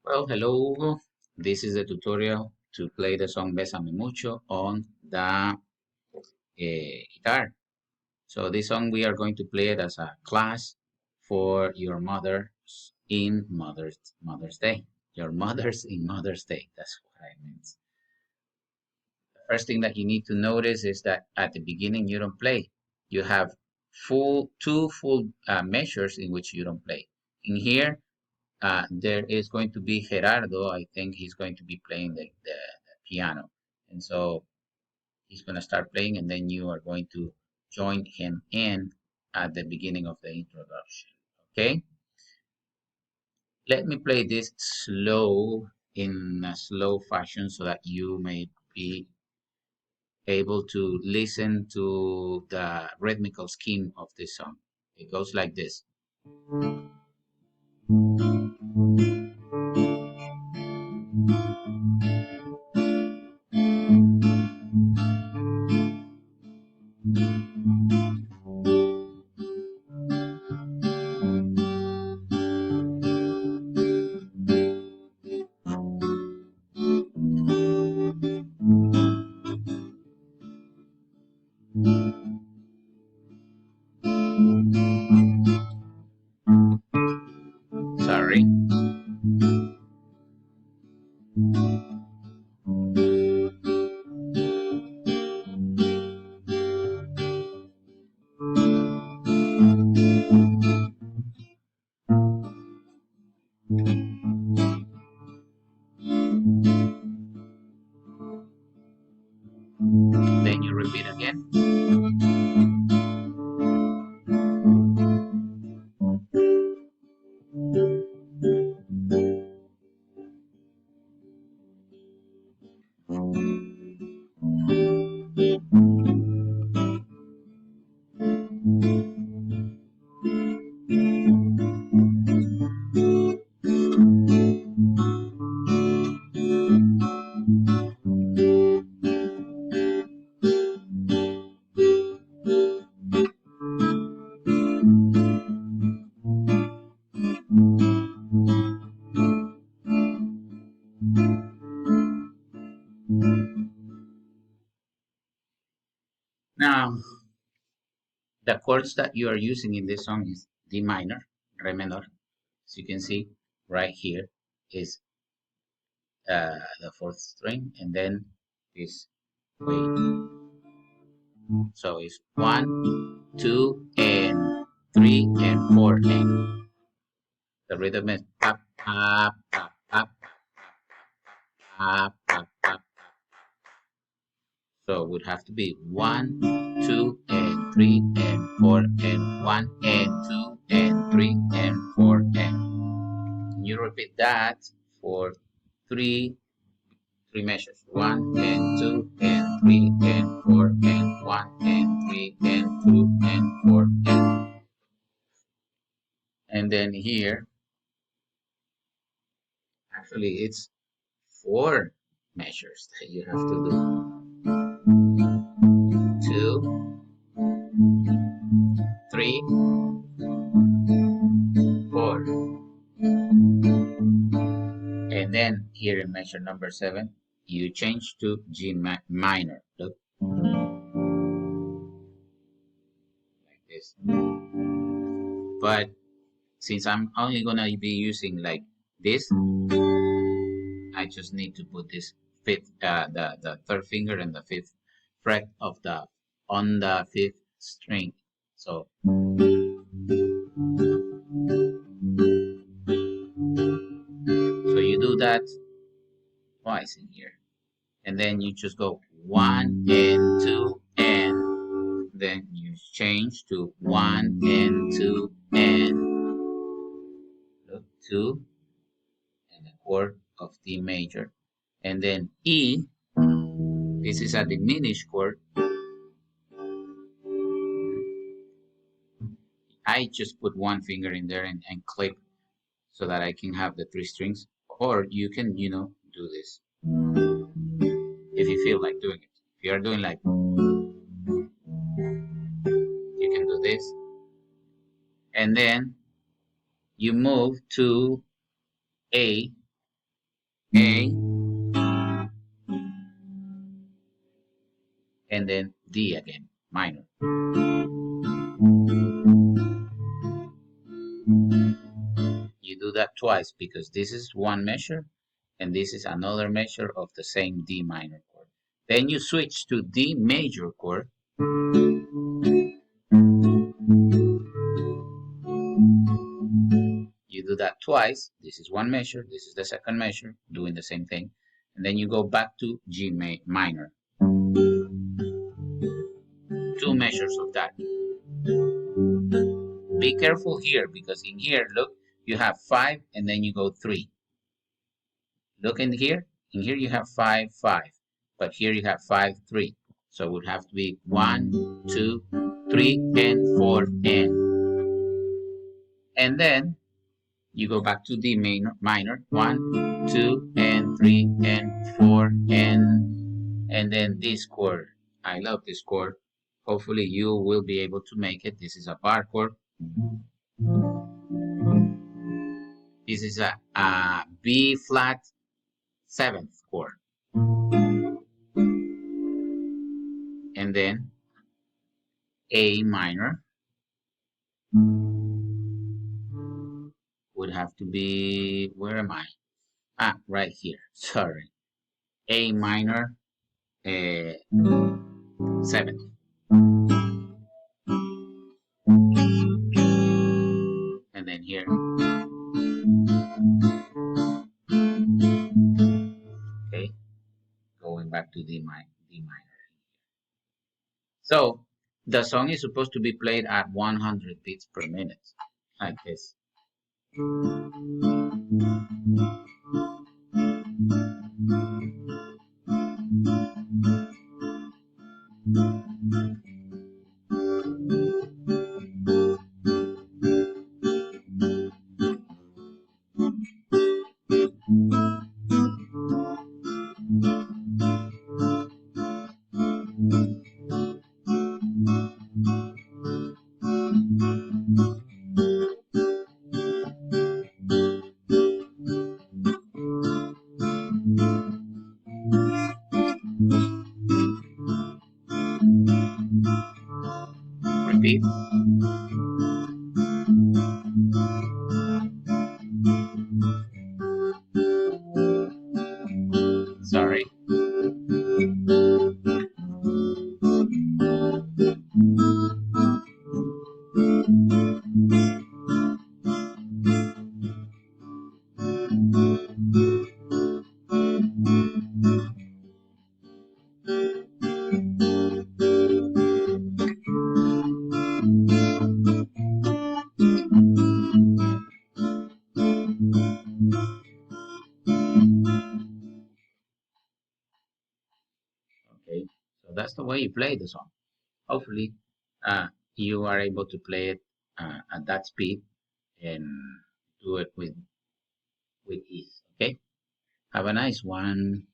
Well, hello. This is the tutorial to play the song Bésame mucho on the guitar. So this song we are going to play it as a class for your mothers in Mother's Day. Your mothers in Mother's Day. That's what I meant. The first thing that you need to notice is that at the beginning you don't play. You have two full measures in which you don't play. In here there is going to be Gerardo. I think he's going to be playing the piano. And so he's going to start playing, and then you are going to join him in at the beginning of the introduction. Okay? Let me play this in a slow fashion so that you may be able to listen to the rhythmical scheme of this song. It goes like this. Sorry. Then you repeat again. Now, the chords that you are using in this song is D minor, Re minor. As you can see right here is the fourth string, and then this way. So it's 1, 2, and 3 and 4, and the rhythm is pop, pop, pop, pop, pop, pop, pop. So it would have to be 1, 2, and 3 and 4, and 1 and 2 and 3 and 4, and you repeat that for three measures. 1 and 2 and 3 and 4 and 1 and 3 and 2 and 4, and then here actually it's 4 measures that you have to do. 2, 3, 4, and then here in measure number 7 you change to G minor. Look, like this. But since I'm only gonna be using like this, I just need to put this the third finger and the fifth fret of the on the fifth string. So you do that twice in here, and then you just go 1 and 2, and then you change to 1 and 2 and look 2 and a chord of D major, and then E. This is a diminished chord. I just put one finger in there and clip so that I can have the 3 strings. Or you can, do this if you feel like doing it. If you are doing like, you can do this. And then you move to A, A, and then D again, minor. You do that twice because this is one measure and this is another measure of the same D minor chord. Then you switch to D major chord. You do that twice. This is one measure, this is the second measure, doing the same thing. And then you go back to G minor. Two measures of that. Be careful here because in here, look, you have 5 and then you go 3. Look in here you have 5, 5, but here you have 5, 3. So it would have to be 1, 2, 3, and 4, and then you go back to D minor, 1, 2, and 3, and 4, and then this chord. I love this chord. Hopefully you will be able to make it. This is a bar chord. This is a B flat 7th chord. And then A minor would have to be, where am I? Ah, right here, sorry. A minor 7th. And then here. Okay, going back to D minor. So the song is supposed to be played at 100 beats per minute, like this. Repeat. Sorry. Okay, so that's the way you play the song. Hopefully, you are able to play it at that speed and do it with ease. Okay, have a nice one.